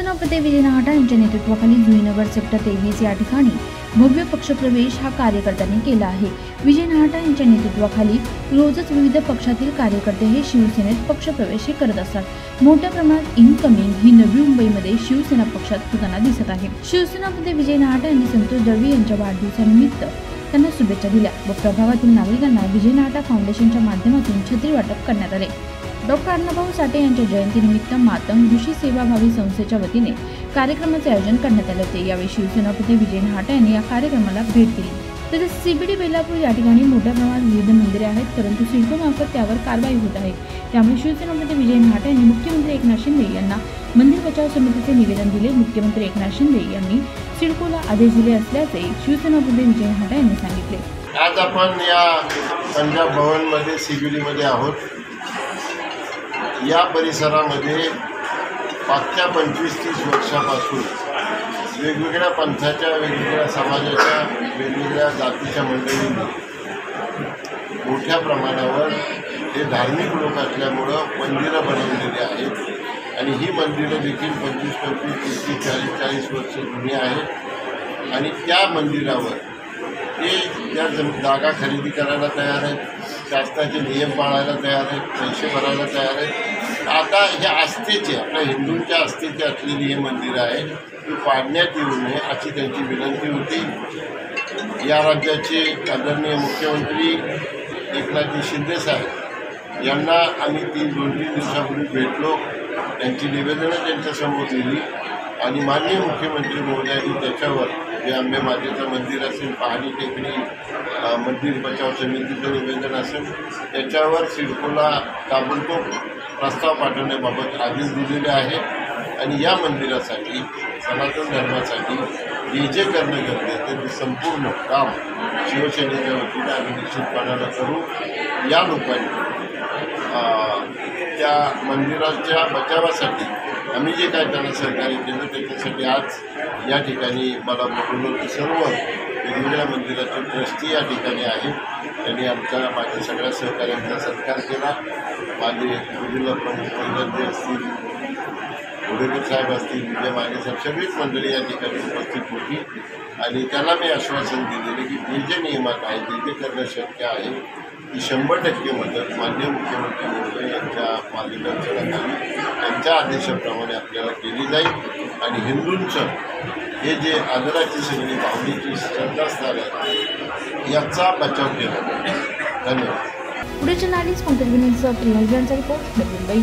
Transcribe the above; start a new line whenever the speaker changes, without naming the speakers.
शिवसेनापती विजय नाहटा यांच्या नेतृत्वाखाली जुईनगर सेक्टर 23 या ठिकाणी भव्य पक्षप्रवेश हा कार्यकर्त्यांनी केला आहे। विजय नाहटा यांच्या नेतृत्वाखाली रोजच विविध पक्षातील कार्यकर्ते हे शिवसेनेत पक्षप्रवेश करत असतात। मोठ्या प्रमाणात इनकमिंग ही नवी मुंबईमध्ये शिवसेना पक्षात होताना दिसत आहे। शिवसेनापती विजय नाहटा यांनी संतोष दळवी यांच्या वाढदिवसानिमित्त त्यांना शुभेच्छा दिल्या व प्रभागातील नागरिकांना विजय नाहटा फाउंडेशनच्या माध्यमातून छत्री वाटप करण्यात आले। डॉक्टर अण्णाभाऊ साठे यांच्या जयंतीनिमित्त मातंग ऋषी सेवाभावी संस्थेच्या वतीने कार्यक्रमाचे आयोजन करण्यात आले होते। यावेळी शिवसेनापती विजय नाहटा यांनी या कार्यक्रमाला भेट दिली। तसेच सीबीडी बेलापूर या ठिकाणी मोठ्या प्रमाणात विविध मंदिरे आहेत, परंतु सिडकोमार्फत त्यावर कारवाई होत आहे। त्यामुळे शिवसेनापती विजय नाहटा यांनी मुख्यमंत्री एकनाथ शिंदे यांना मंदिर बचाव समितीचे निवेदन दिले। मुख्यमंत्री एकनाथ शिंदे यांनी सिडकोला आदेश दिले असल्याचे शिवसेनापती विजय नाहटा यांनी सांगितले।
आज आपण या पंजाब भवनमध्ये सीबीडी मध्ये आहोत। या परिसरामध्ये मागच्या 25-30 वर्षापासून वेगवेगळ्या पंथाच्या, वेगवेगळ्या समाजाच्या, वेगवेगळ्या जातीच्या मंडळींनी मोठ्या प्रमाणावर हे धार्मिक लोक असल्यामुळं मंदिरं बनवलेली आहेत आणि ही मंदिरं देखील 25-25, 30-40 वर्ष जुनी आहेत आणि त्या मंदिरावर ते त्या जागा खरेदी करायला तयार आहेत, शासनाचे नियम पाळायला तयार आहेत, पैसे भरायला तयार आहेत। आता ह्या आस्थेचे, आपल्या हिंदूंच्या आस्थेची असलेली हे मंदिरं आहेत, ती पाडण्यात येऊ नये अशी त्यांची विनंती होती। या राज्याचे आदरणीय मुख्यमंत्री एकनाथजी शिंदे साहेब यांना आम्ही 2-3 दिवसापूर्वी भेटलो, त्यांची निवेदनं त्यांच्यासमोर दिली आणि माननीय मुख्यमंत्री महोदयांनी त्याच्यावर जे आंबे मातेचं मंदिर असेल, पहाडी टेकडी मंदिर बचाव समितीचं निवेदन असेल, त्याच्यावर सिडकोला ताबडतोब प्रस्ताव पाठवण्याबाबत आदेश दिलेले आहेत आणि या मंदिरासाठी, सनातन धर्मासाठी जे करणं गरजेचं ते संपूर्ण काम शिवसेनेच्या वतीने आम्ही निश्चितपणानं करू। या लोकांनी त्या मंदिराच्या बचावासाठी आम्ही जे काय त्यांना सहकार्य केलं त्याच्यासाठी आज या ठिकाणी मला बोलवलं। सर्व वेगवेगळ्या मंदिराचे ट्रस्टी या ठिकाणी आहेत, त्यांनी माझ्या सगळ्या सहकार्यांचा सत्कार केला। माझे गुरुला प्रमुख वैद्य असतील, घोडेकर साहेब असतील, विजय माने साहेब, सगळीच मंडळी या ठिकाणी उपस्थित होती आणि त्यांना मी आश्वासन दिलेले की जे नियमात आहे, जे करणं शक्य आहे ती 100% मदत माननीय मुख्यमंत्री महोदय यांच्या मार्गदर्शनाखाली त्यांच्या आदेशाप्रमाणे आपल्याला केली जाईल आणि हिंदूंचं हे जे आदराची सगळी भावनेची श्रद्धास्थान आहे याचा बचाव केला जाईल। धन्यवाद।
पुढे जर्नलिस्ट पंकज विनीलचा रिपोर्ट मुंबई।